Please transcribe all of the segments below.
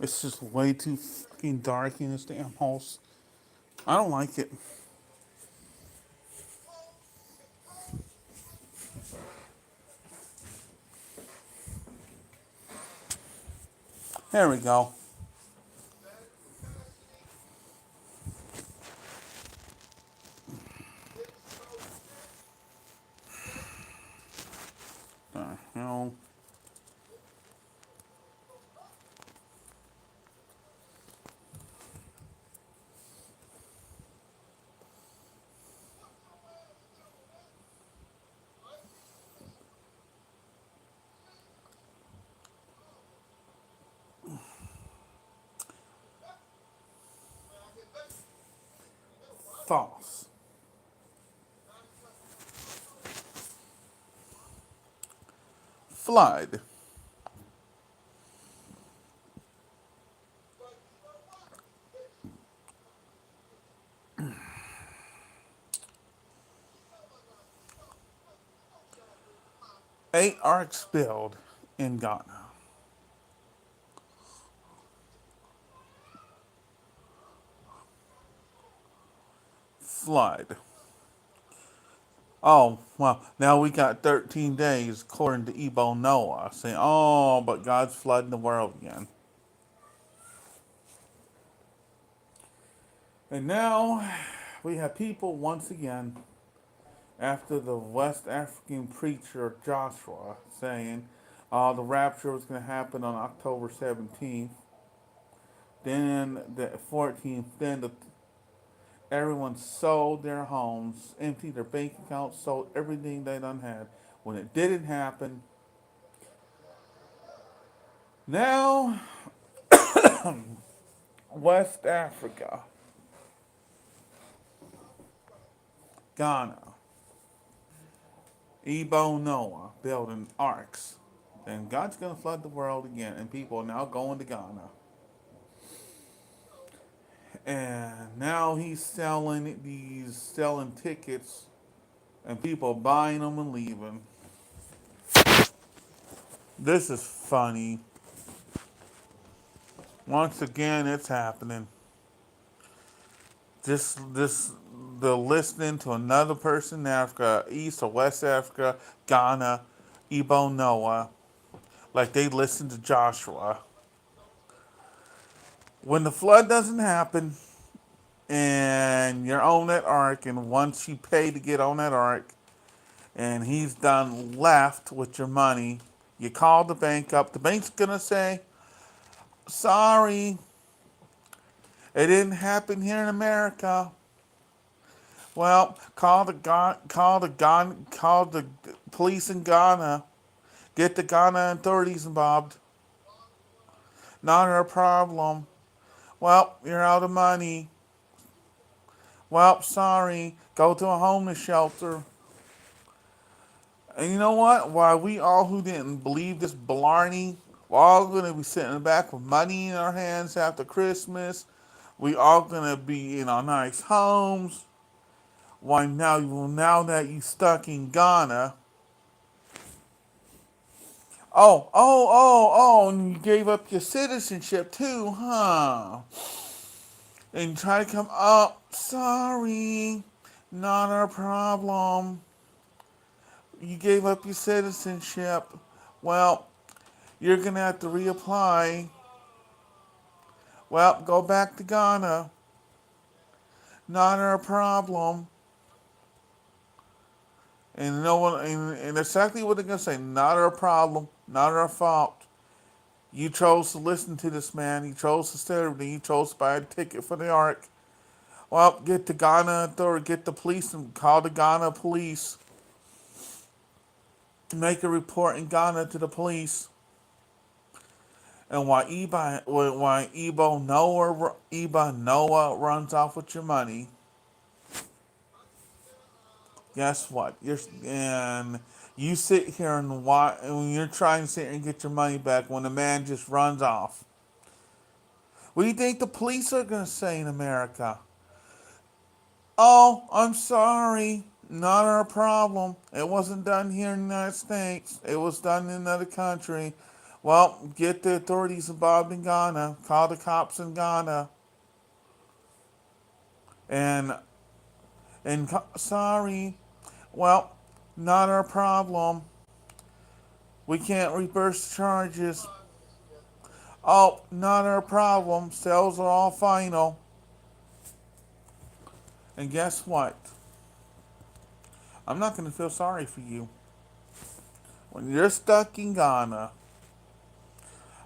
It's just way too fucking dark in this damn house. I don't like it. There we go. The hell? False. Flood. 8 arcs build in Ghana. Flood. Oh, well, now we got 13 days according to Ebo Noah saying, oh, but God's flooding the world again. And now we have people once again, after the West African preacher Joshua saying the rapture was going to happen on October 17th, then the 14th, everyone sold their homes, emptied their bank accounts, sold everything they done had. When it didn't happen, now West Africa, Ghana, Ebo Noah building arcs. And God's going to flood the world again, and people are now going to Ghana. And now he's selling tickets, and people buying them and leaving. This is funny. Once again, it's happening. This the listening to another person in Africa, East or West Africa, Ghana, Ebo Noah, like they listened to Joshua. When the flood doesn't happen and you're on that ark, and once you pay to get on that ark, and he's done left with your money, you call the bank up. The bank's gonna say, "Sorry, it didn't happen here in America." Well, call the police in Ghana. Get the Ghana authorities involved. Not our problem. Well, you're out of money. Well, sorry. Go to a homeless shelter. And you know what? While we all who didn't believe this blarney, we're all going to be sitting in the back with money in our hands after Christmas. We all going to be in our nice homes. Why now that you stuck in Ghana, and you gave up your citizenship too, huh? And you try to come up, sorry, not our problem. You gave up your citizenship. Well, you're gonna have to reapply. Well, go back to Ghana. Not our problem. And no one, and exactly what they're gonna say. Not our problem. Not our fault. You chose to listen to this man. You chose to stay everything. You chose to buy a ticket for the ark. Well, get the Ghana authority, get the police, and call the Ghana police. Make a report in Ghana to the police. And while Ebo Noah runs off with your money, guess what? You sit here and watch, and when you're trying to sit here and get your money back, when the man just runs off. What do you think the police are gonna say in America? Oh, I'm sorry. Not our problem. It wasn't done here in the United States. It was done in another country. Well, get the authorities involved in Ghana. Call the cops in Ghana. And sorry. Well, not our problem. We can't reverse charges. Oh, not our problem. Sales are all final. And guess what? I'm not going to feel sorry for you. When you're stuck in Ghana,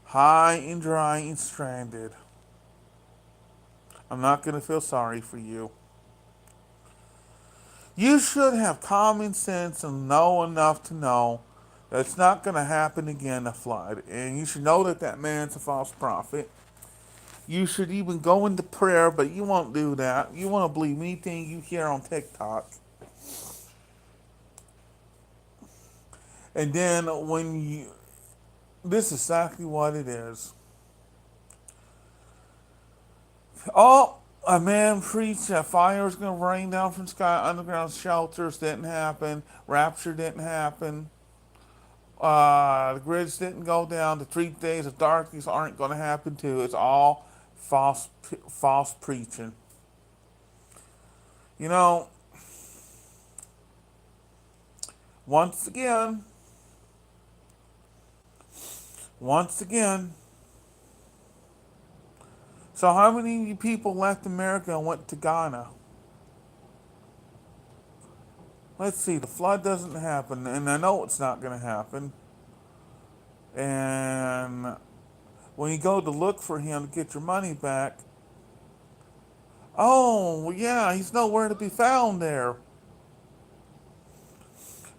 high and dry and stranded, I'm not going to feel sorry for you. You should have common sense and know enough to know that it's not going to happen again, a flood. And you should know that that man's a false prophet. You should even go into prayer, but you won't do that. You want to believe anything you hear on TikTok. And then when you, this is exactly what it is. Oh, a man preached that fire was going to rain down from the sky. Underground shelters didn't happen. Rapture didn't happen. The grids didn't go down. The 3 days of darkness aren't going to happen too. It's all false preaching. You know, once again, once again. So how many of you people left America and went to Ghana? Let's see. The flood doesn't happen, and I know it's not going to happen. And when you go to look for him to get your money back, oh, well, yeah, he's nowhere to be found there.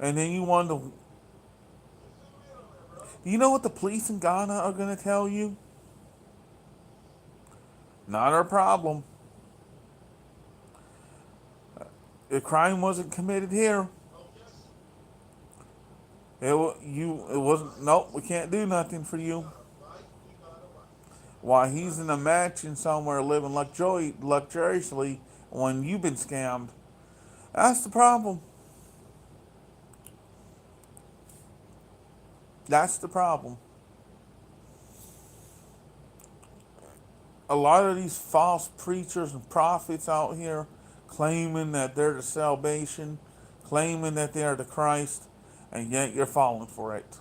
And then you wonder, do you know what the police in Ghana are going to tell you? Not our problem. The crime wasn't committed here. It wasn't. Nope, we can't do nothing for you. Why, he's in a mansion somewhere living luxuriously when you've been scammed. That's the problem. That's the problem. A lot of these false preachers and prophets out here claiming that they're the salvation, claiming that they are the Christ, and yet you're falling for it.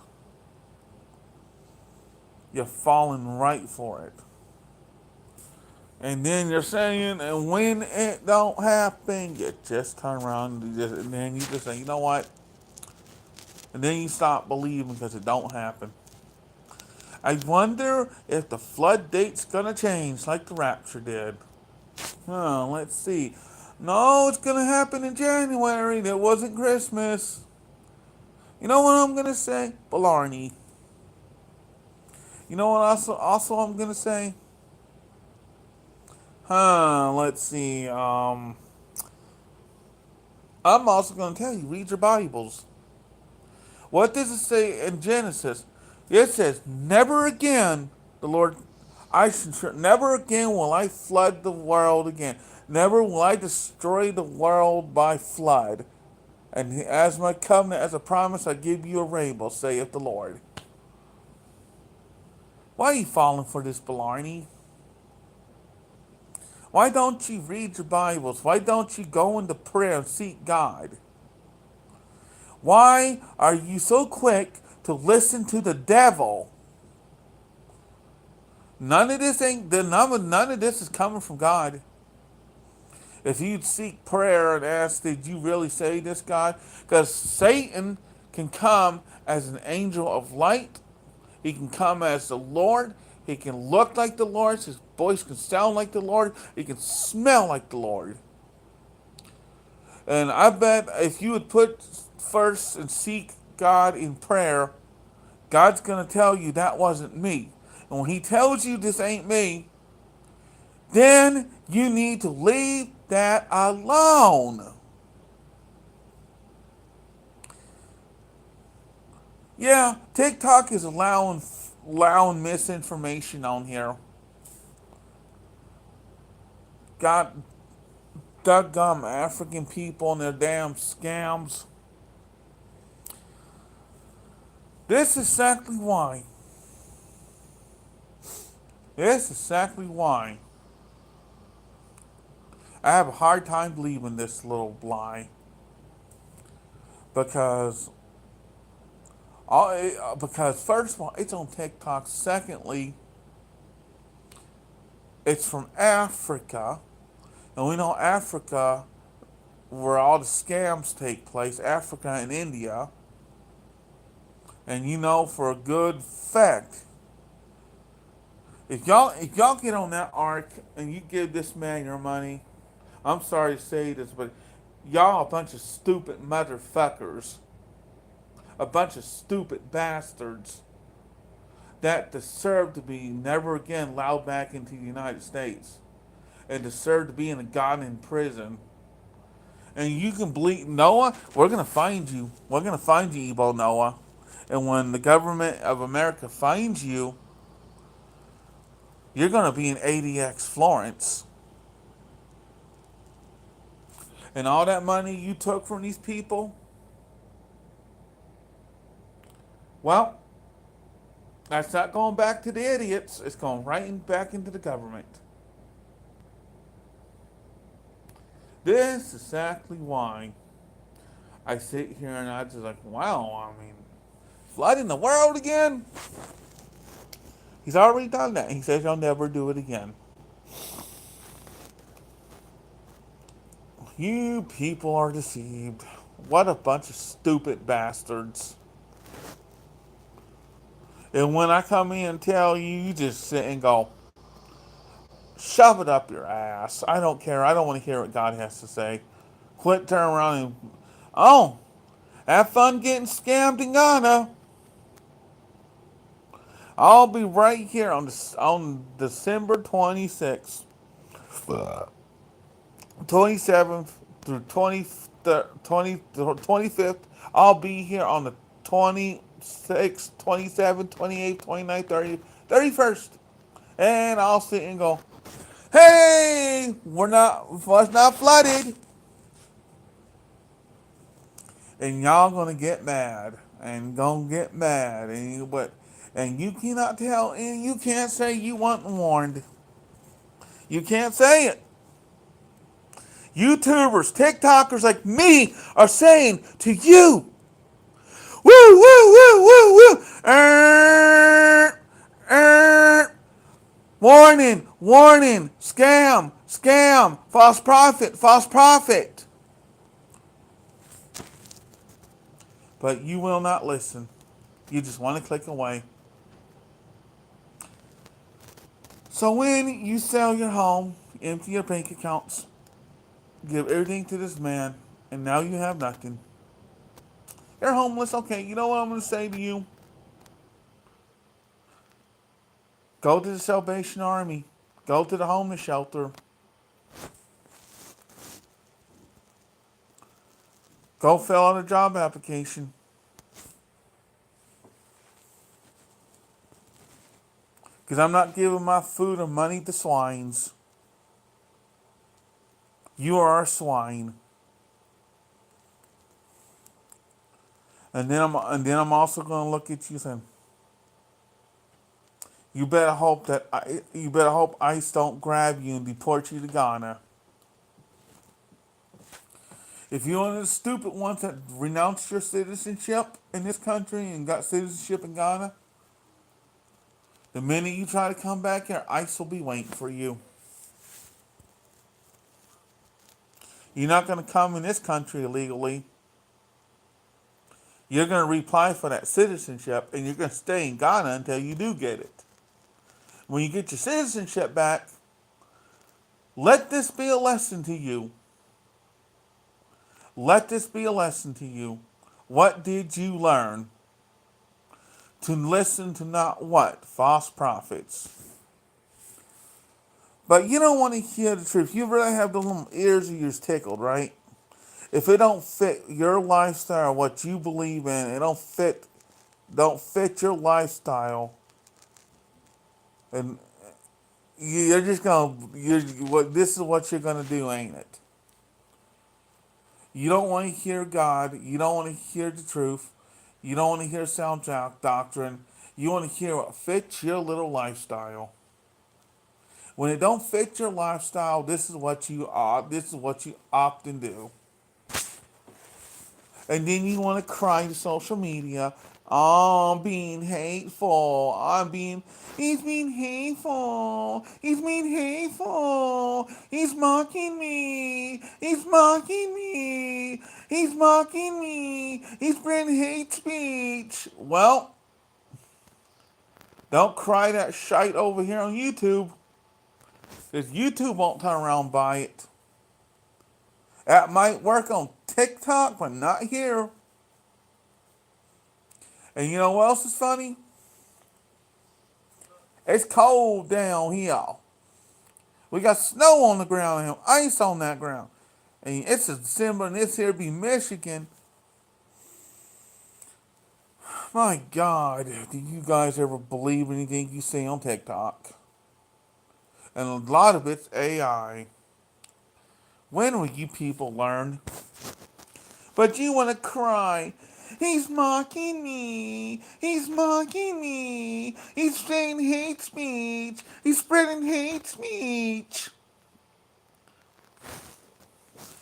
You're falling right for it. And then you're saying, and when it don't happen, you just turn around and then you just say, you know what? And then you stop believing because it don't happen. I wonder if the flood date's gonna change like the rapture did. Let's see. No, it's gonna happen in January. That wasn't Christmas. You know what I'm gonna say? Blarney. You know what also I'm gonna say? Let's see. I'm also gonna tell you, read your Bibles. What does it say in Genesis? It says, never again, the Lord, never again will I flood the world again. Never will I destroy the world by flood. And as my covenant, as a promise, I give you a rainbow, saith the Lord. Why are you falling for this blarney? Why don't you read your Bibles? Why don't you go into prayer and seek God? Why are you so quick to listen to the devil? None of this is coming from God. If you'd seek prayer and ask, did you really say this, God? Because Satan can come as an angel of light. He can come as the Lord. He can look like the Lord. His voice can sound like the Lord. He can smell like the Lord. And I bet if you would put first and seek God in prayer, God's going to tell you that wasn't me. And when he tells you this ain't me, then you need to leave that alone. Yeah, TikTok is allowing misinformation on here. Got doggone African people and their damn scams. This is exactly why. This is exactly why I have a hard time believing this little lie. Because because first of all, it's on TikTok. Secondly, it's from Africa, and we know Africa, where all the scams take place, Africa and India. And you know for a good fact, if y'all get on that ark and you give this man your money, I'm sorry to say this, but y'all a bunch of stupid motherfuckers, a bunch of stupid bastards that deserve to be never again allowed back into the United States and deserve to be in a goddamn prison. And you can believe Noah, we're gonna find you. We're gonna find you, Ebo Noah. And when the government of America finds you, you're gonna be in ADX Florence. And all that money you took from these people, well, that's not going back to the idiots. It's going back into the government. This is exactly why I sit here and I just like, wow, I mean, flooding the world again? He's already done that. He says he'll never do it again. You people are deceived. What a bunch of stupid bastards. And when I come in and tell you, you just sit and go, shove it up your ass. I don't care. I don't want to hear what God has to say. Quit turning around and, oh, have fun getting scammed in Ghana. I'll be right here on December 26th, 27th through 25th. I'll be here on the 26th, 27th, 28th, 29th, 30th, 31st. And I'll sit and go, hey, it's not flooded. And y'all gonna get mad and gonna get mad and you cannot tell and you can't say you weren't warned. You can't say it. YouTubers, TikTokers like me are saying to you, woo, woo, woo, woo, woo, warning, warning, scam, scam, false prophet, false prophet. But you will not listen. You just want to click away. So when you sell your home, empty your bank accounts, give everything to this man, and now you have nothing. You're homeless. Okay, you know what I'm going to say to you? Go to the Salvation Army. Go to the homeless shelter. Go fill out a job application. Because I'm not giving my food or money to swines. You are a swine. And then I'm also going to look at you saying, you better hope ICE don't grab you and deport you to Ghana. If you're one of the stupid ones that renounced your citizenship in this country and got citizenship in Ghana, the minute you try to come back here, ICE will be waiting for you. You're not going to come in this country illegally. You're going to reapply for that citizenship and you're going to stay in Ghana until you do get it. When you get your citizenship back, let this be a lesson to you. Let this be a lesson to you. What did you learn? To listen to not what? False prophets. But you don't want to hear the truth. You really have the little ears of yours tickled, right? If it don't fit your lifestyle, what you believe in, it don't fit your lifestyle, and you're just gonna this is what you're gonna do, ain't it? You don't want to hear God. You don't want to hear the truth. You don't want to hear sound doctrine. You want to hear what fits your little lifestyle. When it don't fit your lifestyle, this is what you often do. And then you want to cry to social media. Oh, I'm being hateful. He's being hateful. He's being hateful. He's mocking me. He's mocking me. He's mocking me. He's bringing hate speech. Well, don't cry that shite over here on YouTube. Because YouTube won't turn around by it. That might work on TikTok, but not here. And you know what else is funny? It's cold down here. We got snow on the ground and ice on that ground. And it's December and this here be Michigan. My God, do you guys ever believe anything you see on TikTok? And a lot of it's AI. When will you people learn? But you want to cry. He's mocking me. He's mocking me. He's saying hate speech. He's spreading hate speech.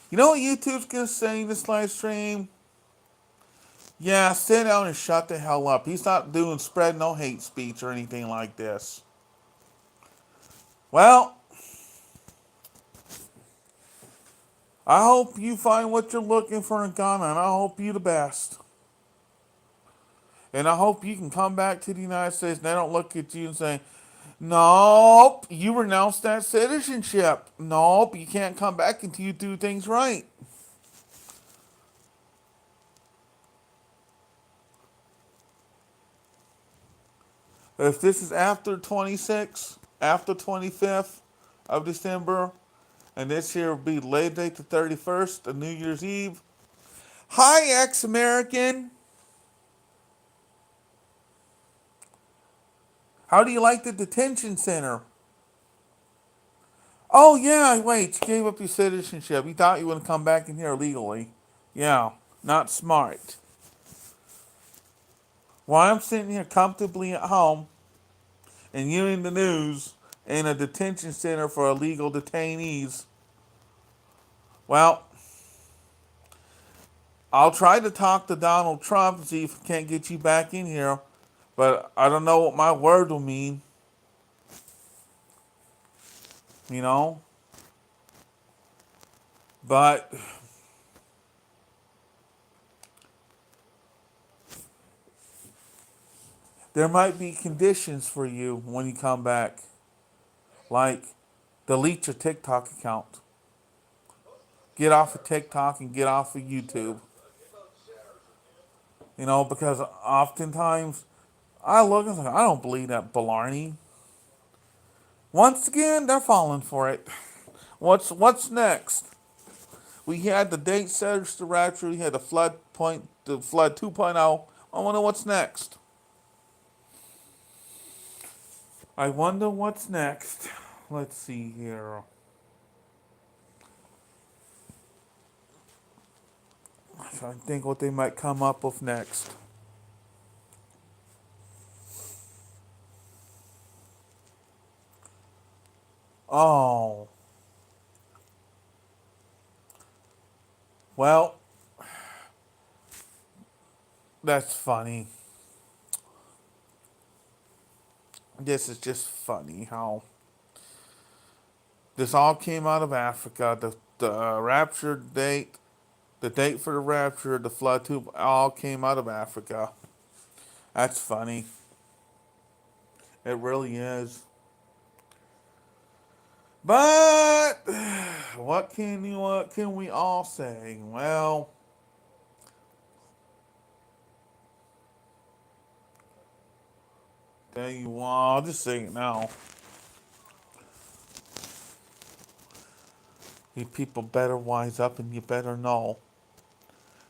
You know what YouTube's gonna say in this live stream? Yeah, sit down and shut the hell up. He's not doing spread no hate speech or anything like this. Well, I hope you find what you're looking for in Ghana, and I hope you the best. And I hope you can come back to the United States and they don't look at you and say, nope, you renounced that citizenship. Nope, you can't come back until you do things right. If this is after 26th, after 25th of December, and this year will be late date the 31st, the New Year's Eve. Hi, ex-American. How do you like the detention center? Oh, yeah, wait, you gave up your citizenship. You thought you would come back in here legally. Yeah, not smart. While I'm sitting here comfortably at home and you in the news in a detention center for illegal detainees, well, I'll try to talk to Donald Trump and see if he can't get you back in here, but I don't know what my word will mean, you know? But there might be conditions for you when you come back, like delete your TikTok account. Get off of TikTok and get off of YouTube. You know, because oftentimes I look and say, I don't believe that Blarney. Once again, they're falling for it. What's next? We had the date setters to rapture. We had the flood 2.0. I wonder what's next. I wonder what's next. Let's see here. I think what they might come up with next. Oh, well, that's funny. This is just funny how this all came out of Africa. The rapture date, the date for the rapture, the flood tube, all came out of Africa. That's funny. It really is. But what can we all say? Well, tell you what, I'll just say it now. You people better wise up and you better know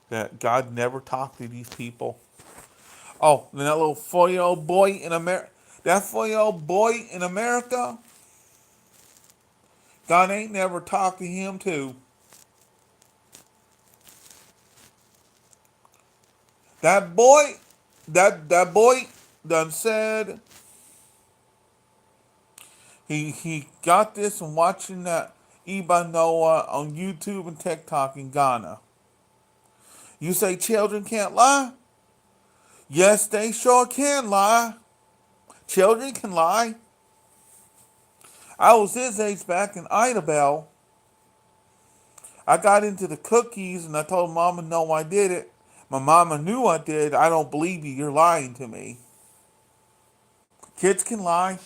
that God never talked to these people. Oh, and that little 4-year-old boy in America, that 4-year-old boy in America, God ain't never talked to him too. That boy, that boy done said, He got this from watching that Iba Noah on YouTube and TikTok in Ghana. You say children can't lie? Yes, they sure can lie. Children can lie. I was his age back in Idabel. I got into the cookies and I told Mama no, I did it. My mama knew I did. I don't believe you. You're lying to me. Kids can lie.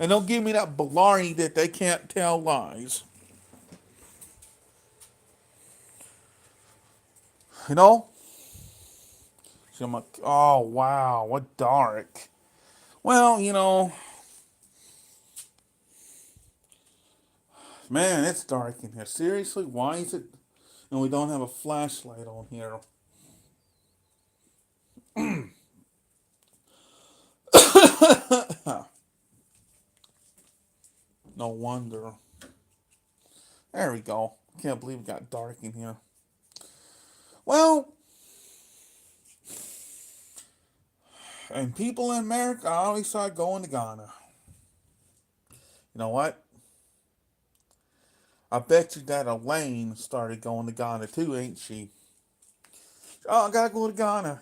And don't give me that blarney that they can't tell lies. You know? So I'm like, oh, wow, what dark. Well, man, it's dark in here. Seriously? Why is it? And we don't have a flashlight on here. No wonder. There we go. Can't believe it got dark in here. Well, and people in America always start going to Ghana. You know what? I bet you that Elaine started going to Ghana too, ain't she? Oh, I gotta go to Ghana.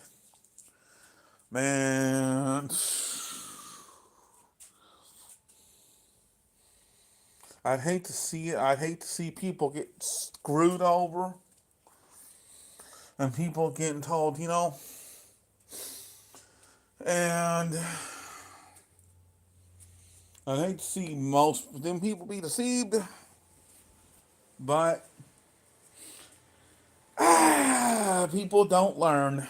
Man, I'd hate to see it. I'd hate to see people get screwed over and people getting told, and I'd hate to see most of them people be deceived, but people don't learn.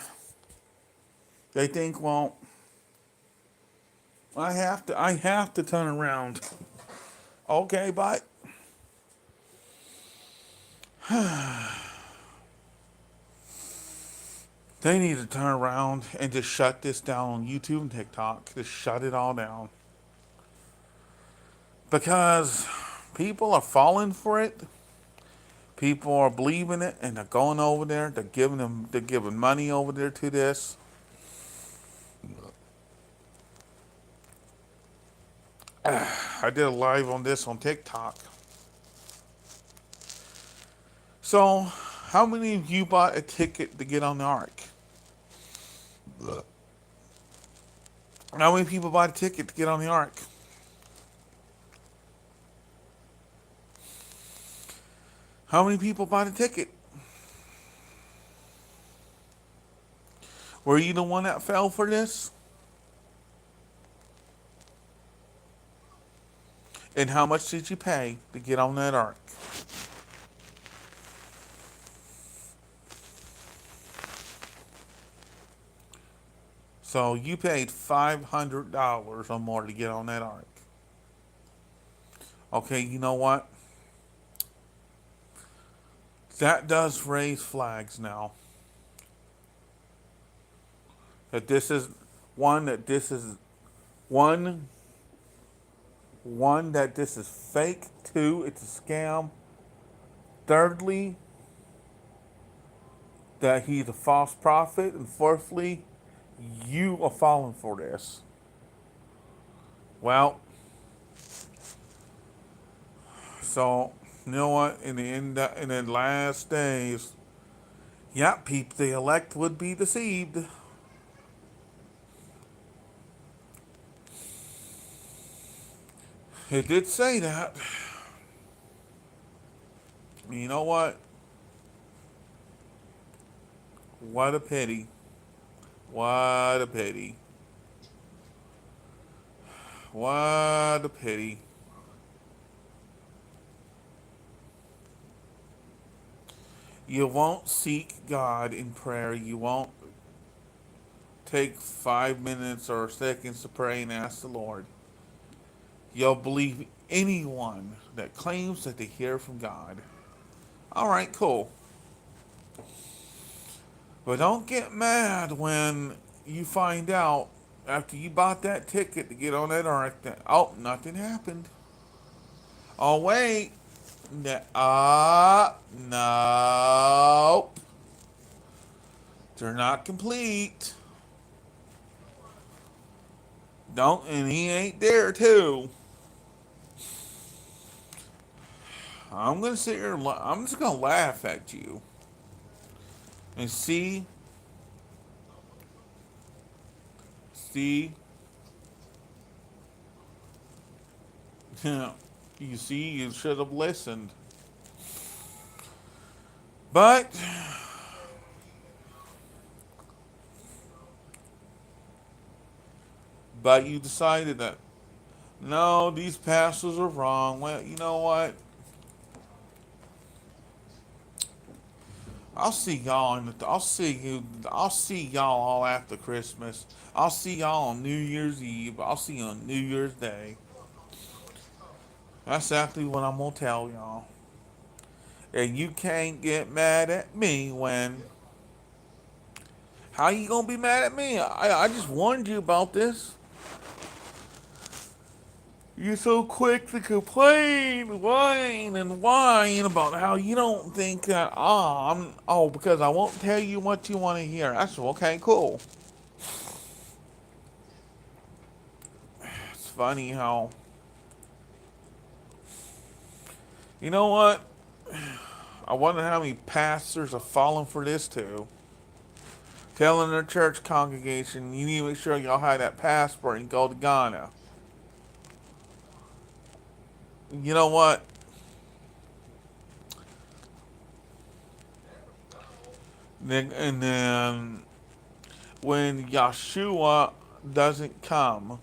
They think, well, I have to turn around. Okay, but they need to turn around and just shut this down on YouTube and TikTok. Just shut it all down. Because people are falling for it. People are believing it and they're going over there. They're giving money over there to this. I did a live on this on TikTok. So, how many of you bought a ticket to get on the ark? How many people bought a ticket to get on the ark? How many people bought a ticket? Were you the one that fell for this? And how much did you pay to get on that ark? So you paid $500 or more to get on that ark. Okay, you know what? That does raise flags now. That this is one that this is fake. Two, it's a scam. Thirdly, that he's a false prophet. And fourthly, you are falling for this. Well, so you know what? In the last days, yeah, people, the elect would be deceived. It did say that. You know what? What a pity. What a pity. What a pity. You won't seek God in prayer. You won't take 5 minutes or seconds to pray and ask the Lord. You'll believe anyone that claims that they hear from God. All right, cool. But don't get mad when you find out after you bought that ticket to get on that ark that, oh, nothing happened. Oh, wait. Nope. They're not complete. Don't, and he ain't there too. I'm gonna sit here. I'm just gonna laugh at you and see. You see, you should have listened, but you decided that no, these pastors are wrong. Well, you know what? I'll see y'all I'll see y'all all after Christmas. I'll see y'all on New Year's Eve. I'll see you on New Year's Day. That's exactly what I'm gonna tell y'all. And you can't get mad at me when. How you gonna be mad at me? I just warned you about this. You're so quick to complain, whine, and whine about how you don't think that. Because I won't tell you what you want to hear. That's okay, cool. It's funny how. You know what? I wonder how many pastors have fallen for this too. Telling their church congregation, you need to make sure y'all have that passport and go to Ghana. You know what? And then when Yeshua doesn't come,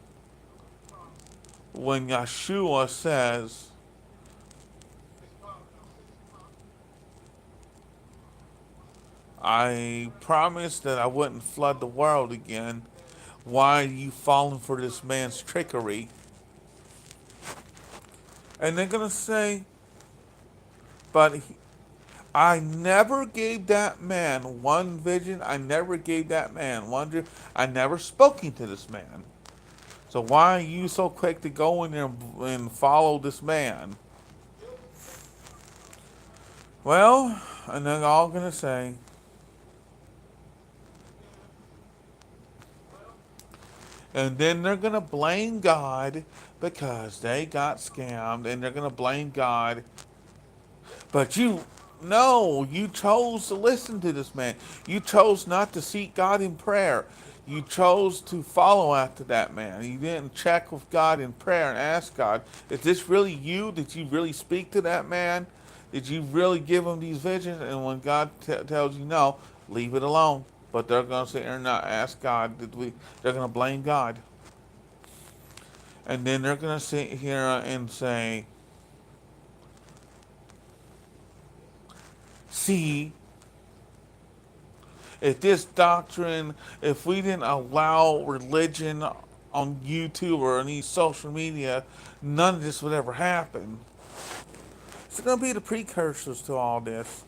when Yeshua says, I promised that I wouldn't flood the world again, why are you falling for this man's trickery? And they're going to say, but I never gave that man one vision. I never gave that man one dream. I never spoken to this man. So why are you so quick to go in there and follow this man? Well, and they're all going to say, and then they're going to blame God because they got scammed, and they're going to blame God. But no, you chose to listen to this man. You chose not to seek God in prayer. You chose to follow after that man. You didn't check with God in prayer and ask God, is this really you? Did you really speak to that man? Did you really give him these visions? And when God tells you no, leave it alone. But they're going to sit there and not ask God. They're going to blame God. And then they're going to sit here and say, see, if this doctrine, if we didn't allow religion on YouTube or any social media, none of this would ever happen. It's going to be the precursors to all this.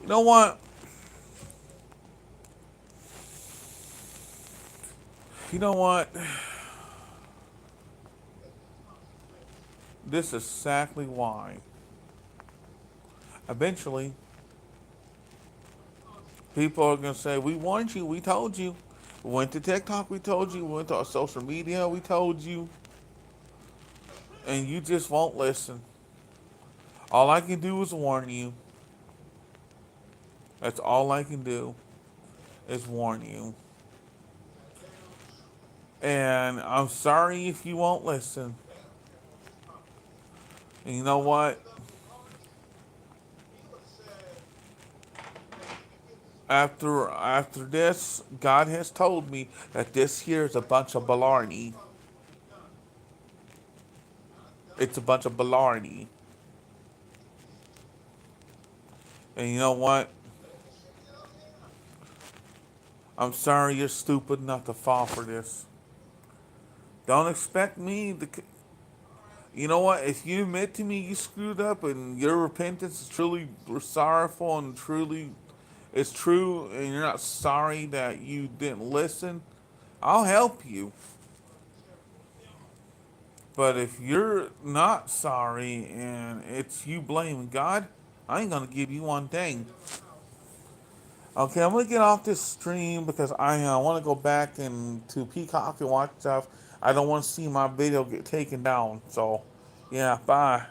You know what? You know what? This is exactly why. Eventually, people are going to say, we warned you, we told you. We went to TikTok, we told you. We went to our social media, we told you. And you just won't listen. All I can do is warn you. That's all I can do is warn you. And I'm sorry if you won't listen. And you know what? After this, God has told me that this here is a bunch of baloney. It's a bunch of baloney. And you know what? I'm sorry you're stupid enough to fall for this. Don't expect me to. You know what? If you admit to me you screwed up and your repentance is truly sorrowful and truly it's true, and you're not sorry that you didn't listen, I'll help you. But if you're not sorry and it's you blaming God, I ain't gonna give you one thing. Okay, I'm gonna get off this stream because I want to go back and to Peacock and watch stuff. I don't want to see my video get taken down. So, yeah, bye.